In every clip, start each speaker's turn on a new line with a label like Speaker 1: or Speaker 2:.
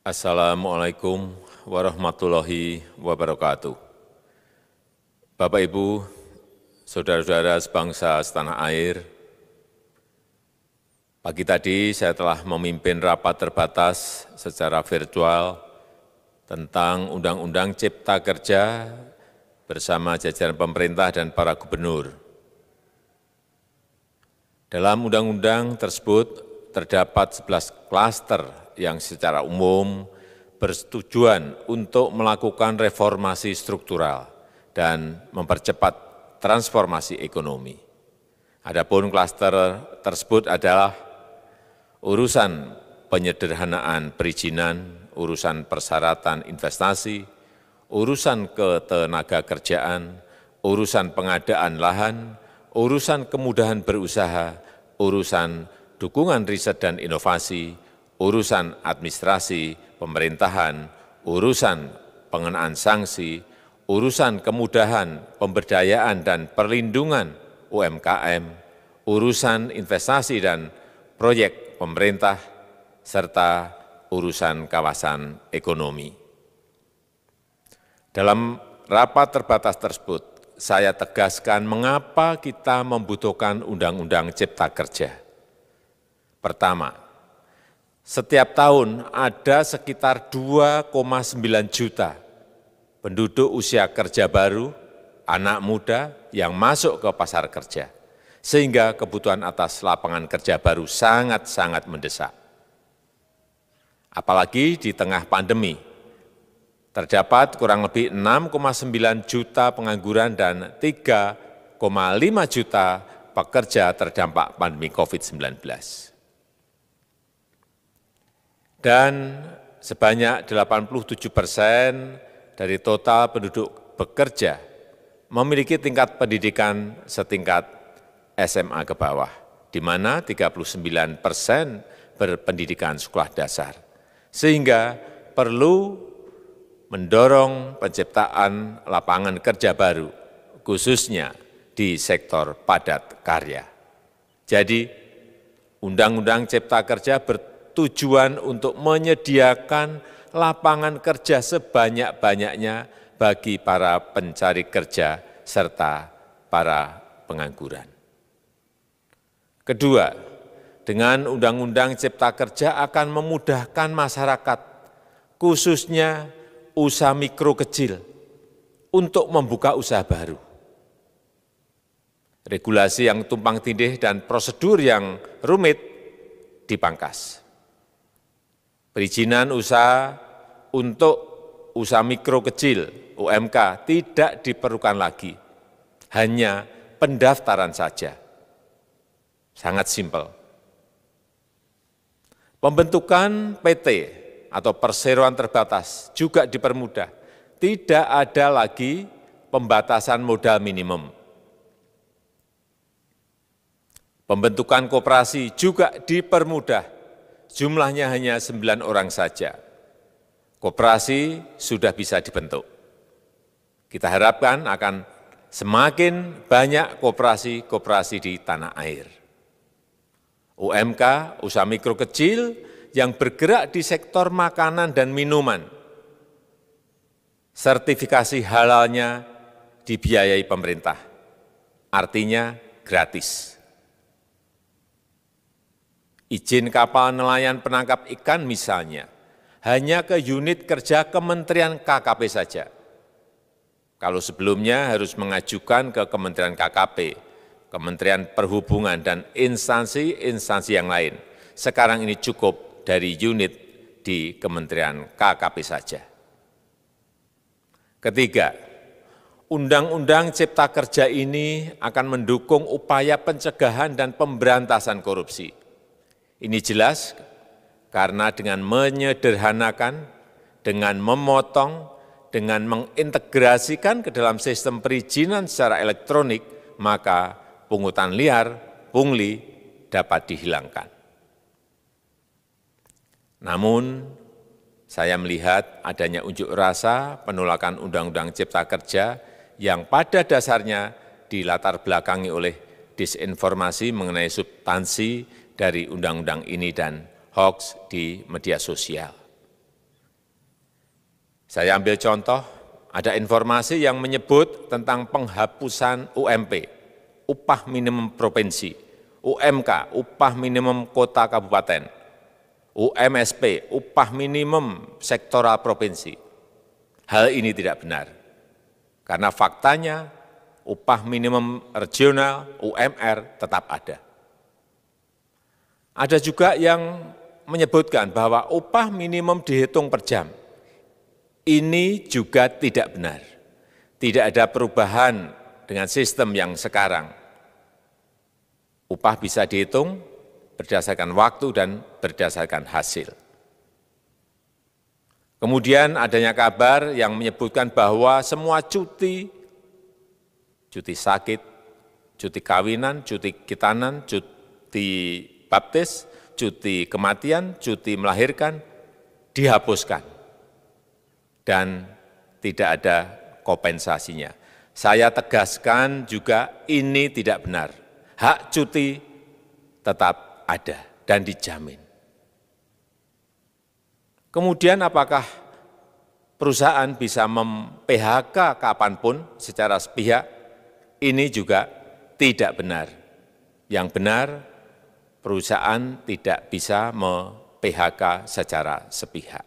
Speaker 1: Assalamualaikum warahmatullahi wabarakatuh. Bapak, Ibu, saudara-saudara sebangsa setanah air, pagi tadi saya telah memimpin rapat terbatas secara virtual tentang Undang-Undang Cipta Kerja bersama jajaran pemerintah dan para gubernur. Dalam undang-undang tersebut terdapat 11 klaster yang secara umum bertujuan untuk melakukan reformasi struktural dan mempercepat transformasi ekonomi. Adapun klaster tersebut adalah urusan penyederhanaan perizinan, urusan persyaratan investasi, urusan ketenagakerjaan, urusan pengadaan lahan, urusan kemudahan berusaha, urusan dukungan riset dan inovasi, urusan administrasi pemerintahan, urusan pengenaan sanksi, urusan kemudahan pemberdayaan dan perlindungan UMKM, urusan investasi dan proyek pemerintah, serta urusan kawasan ekonomi. Dalam rapat terbatas tersebut, saya tegaskan mengapa kita membutuhkan Undang-Undang Cipta Kerja. Pertama, setiap tahun ada sekitar 2,9 juta penduduk usia kerja baru, anak muda yang masuk ke pasar kerja, sehingga kebutuhan atas lapangan kerja baru sangat-sangat mendesak. Apalagi di tengah pandemi, terdapat kurang lebih 6,9 juta pengangguran dan 3,5 juta pekerja terdampak pandemi COVID-19. Dan sebanyak 87% dari total penduduk bekerja memiliki tingkat pendidikan setingkat SMA ke bawah, di mana 39% berpendidikan sekolah dasar. Sehingga perlu mendorong penciptaan lapangan kerja baru, khususnya di sektor padat karya. Jadi, Undang-Undang Cipta Kerja bertujuan untuk menyediakan lapangan kerja sebanyak-banyaknya bagi para pencari kerja serta para pengangguran. Kedua, dengan Undang-Undang Cipta Kerja akan memudahkan masyarakat, khususnya usaha mikro kecil, untuk membuka usaha baru. Regulasi yang tumpang tindih dan prosedur yang rumit dipangkas. Perizinan usaha untuk usaha mikro kecil (UMK) tidak diperlukan lagi, hanya pendaftaran saja. Sangat simpel. Pembentukan PT atau perseroan terbatas juga dipermudah. Tidak ada lagi pembatasan modal minimum. Pembentukan koperasi juga dipermudah. Jumlahnya hanya 9 orang saja. Koperasi sudah bisa dibentuk. Kita harapkan akan semakin banyak koperasi-koperasi di tanah air. UMK, usaha mikro kecil yang bergerak di sektor makanan dan minuman, sertifikasi halalnya dibiayai pemerintah, artinya gratis. Izin kapal nelayan penangkap ikan misalnya, hanya ke unit kerja Kementerian KKP saja. Kalau sebelumnya harus mengajukan ke Kementerian KKP, Kementerian Perhubungan, dan instansi-instansi yang lain. Sekarang ini cukup dari unit di Kementerian KKP saja. Ketiga, Undang-Undang Cipta Kerja ini akan mendukung upaya pencegahan dan pemberantasan korupsi. Ini jelas karena dengan menyederhanakan, dengan memotong, dengan mengintegrasikan ke dalam sistem perizinan secara elektronik, maka pungutan liar, pungli dapat dihilangkan. Namun, saya melihat adanya unjuk rasa penolakan Undang-Undang Cipta Kerja yang pada dasarnya dilatar belakangi oleh disinformasi mengenai substansi dari undang-undang ini dan hoax di media sosial. Saya ambil contoh, ada informasi yang menyebut tentang penghapusan UMP, upah minimum provinsi, UMK, upah minimum kota kabupaten, UMSP, upah minimum sektoral provinsi. Hal ini tidak benar, karena faktanya upah minimum regional, UMR, tetap ada. Ada juga yang menyebutkan bahwa upah minimum dihitung per jam. Ini juga tidak benar. Tidak ada perubahan dengan sistem yang sekarang. Upah bisa dihitung berdasarkan waktu dan berdasarkan hasil. Kemudian adanya kabar yang menyebutkan bahwa semua cuti sakit, cuti kawinan, cuti khitanan, cuti baptis, cuti kematian, cuti melahirkan, dihapuskan. Dan tidak ada kompensasinya. Saya tegaskan juga ini tidak benar. Hak cuti tetap ada dan dijamin. Kemudian apakah perusahaan bisa mem-PHK kapanpun secara sepihak? Ini juga tidak benar. Yang benar, perusahaan tidak bisa me-PHK secara sepihak.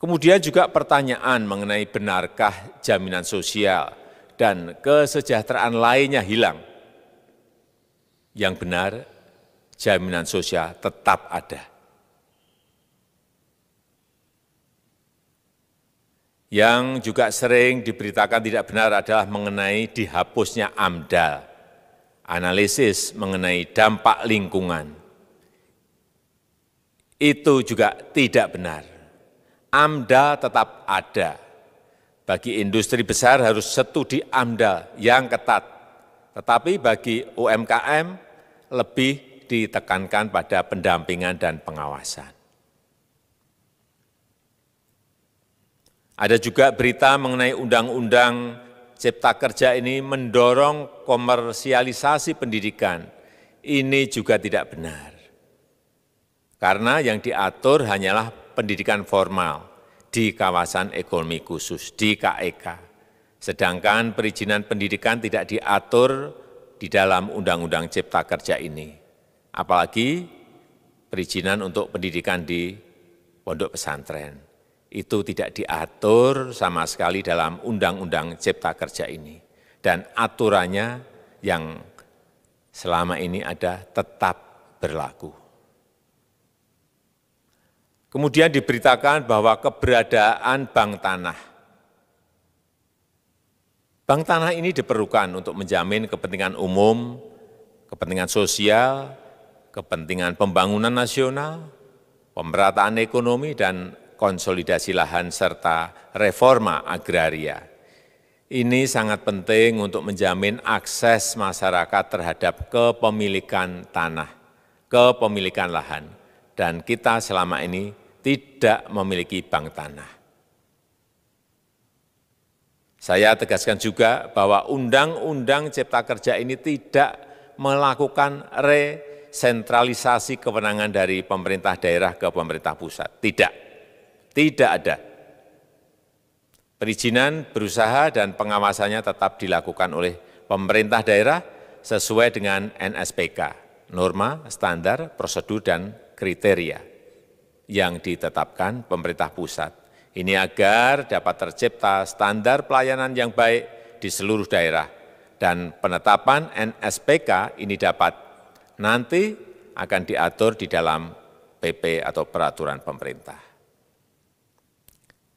Speaker 1: Kemudian juga pertanyaan mengenai benarkah jaminan sosial dan kesejahteraan lainnya hilang. Yang benar, jaminan sosial tetap ada. Yang juga sering diberitakan tidak benar adalah mengenai dihapusnya AMDAL, analisis mengenai dampak lingkungan. Itu juga tidak benar. AMDAL tetap ada. Bagi industri besar harus studi AMDAL yang ketat. Tetapi bagi UMKM lebih ditekankan pada pendampingan dan pengawasan. Ada juga berita mengenai Undang-Undang Cipta Kerja ini mendorong komersialisasi pendidikan. Ini juga tidak benar. Karena yang diatur hanyalah pendidikan formal di kawasan ekonomi khusus, di KEK. Sedangkan perizinan pendidikan tidak diatur di dalam Undang-Undang Cipta Kerja ini. Apalagi perizinan untuk pendidikan di pondok pesantren. Itu tidak diatur sama sekali dalam Undang-Undang Cipta Kerja ini. Dan aturannya yang selama ini ada tetap berlaku. Kemudian diberitakan bahwa keberadaan bank tanah. Bank tanah ini diperlukan untuk menjamin kepentingan umum, kepentingan sosial, kepentingan pembangunan nasional, pemerataan ekonomi, dan konsolidasi lahan serta reforma agraria. Ini sangat penting untuk menjamin akses masyarakat terhadap kepemilikan tanah, kepemilikan lahan, dan kita selama ini tidak memiliki bank tanah. Saya tegaskan juga bahwa Undang-Undang Cipta Kerja ini tidak melakukan resentralisasi kewenangan dari pemerintah daerah ke pemerintah pusat. Tidak ada. Perizinan berusaha dan pengawasannya tetap dilakukan oleh pemerintah daerah sesuai dengan NSPK, norma, standar, prosedur, dan kriteria yang ditetapkan pemerintah pusat. Ini agar dapat tercipta standar pelayanan yang baik di seluruh daerah. Dan penetapan NSPK ini dapat nanti akan diatur di dalam PP atau peraturan pemerintah.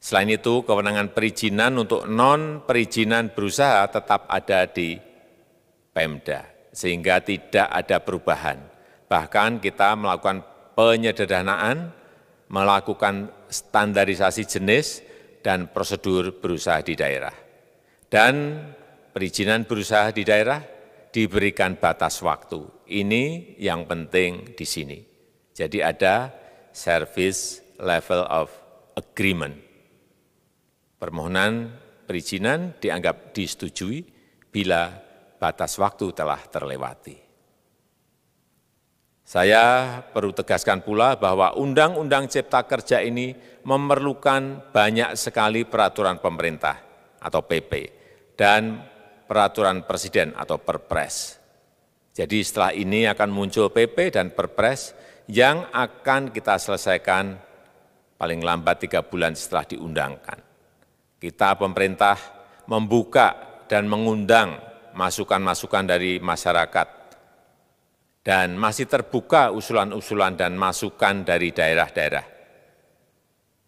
Speaker 1: Selain itu, kewenangan perizinan untuk non-perizinan berusaha tetap ada di Pemda, sehingga tidak ada perubahan. Bahkan kita melakukan penyederhanaan, melakukan standarisasi jenis dan prosedur berusaha di daerah. Dan perizinan berusaha di daerah diberikan batas waktu. Ini yang penting di sini. Jadi ada service level of agreement. Permohonan perizinan dianggap disetujui bila batas waktu telah terlewati. Saya perlu tegaskan pula bahwa Undang-Undang Cipta Kerja ini memerlukan banyak sekali peraturan pemerintah atau PP dan peraturan presiden atau Perpres. Jadi setelah ini akan muncul PP dan Perpres yang akan kita selesaikan paling lambat 3 bulan setelah diundangkan. Kita pemerintah membuka dan mengundang masukan-masukan dari masyarakat dan masih terbuka usulan-usulan dan masukan dari daerah-daerah.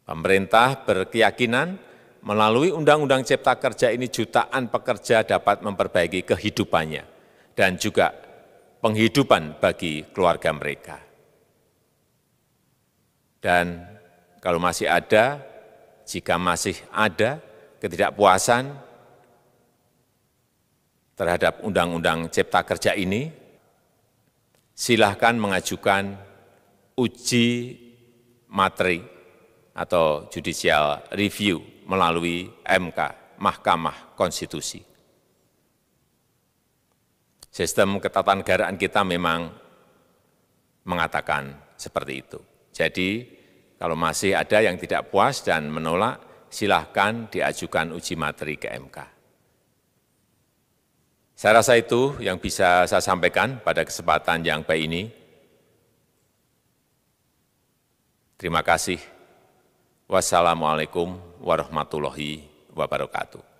Speaker 1: Pemerintah berkeyakinan melalui Undang-Undang Cipta Kerja ini jutaan pekerja dapat memperbaiki kehidupannya dan juga penghidupan bagi keluarga mereka. Dan kalau masih ada, jika masih ada ketidakpuasan terhadap Undang-Undang Cipta Kerja ini, silahkan mengajukan uji materi atau judicial review melalui MK, Mahkamah Konstitusi. Sistem ketatanegaraan kita memang mengatakan seperti itu. Jadi, kalau masih ada yang tidak puas dan menolak, silahkan diajukan uji materi ke MK. Saya rasa itu yang bisa saya sampaikan pada kesempatan yang baik ini. Terima kasih. Wassalamualaikum warahmatullahi wabarakatuh.